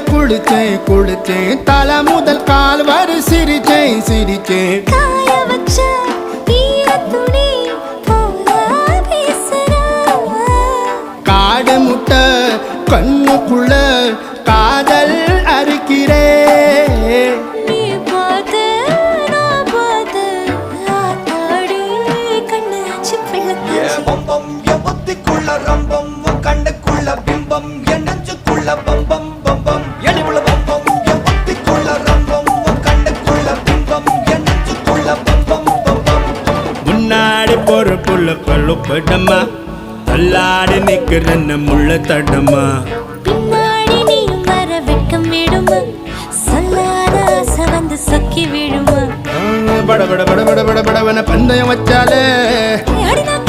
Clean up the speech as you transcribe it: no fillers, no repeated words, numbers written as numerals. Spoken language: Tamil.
குளிச்சேன் குளிச்சேன் தலை முதல் கால் வரை சிரிச்சேன் சிரிச்சேன் காய வச்ச ஈரத்துணி போல பேசுற காடு முட்டை கண்ணுக்குள்ள காதல் அறுக்கிறே நீ பார்த்து நான் பார்த்து ஆத்தாடி கண்ணு ஆச்சு பிள்ளை பம்பம் எவத்திக்குள்ள ரம்பம் கண்ணுக்குள்ள பிம்பம் என் நெஞ்சுக்குள்ள பம்பம் பம்பம் எளிவுள்ள பம்பம் எவத்திக்குள்ள ரம்பம் கண்ணுக்குள்ள பிம்பம் என் நெஞ்சுக்குள்ள பம்பம் பம்பம் முன்னாடி பொறுப்புள்ள கழுப்படமா தள்ளாடி நிக்கிறன்ன முள்ள தடமா பின்னாடி நீயும் வர வெட்கம் விடுமா சொல்லாத ஆசை வந்து சொக்கி விடுமா பட பட பட பட பட படவன பந்தயம் வச்சாலே அடி நான்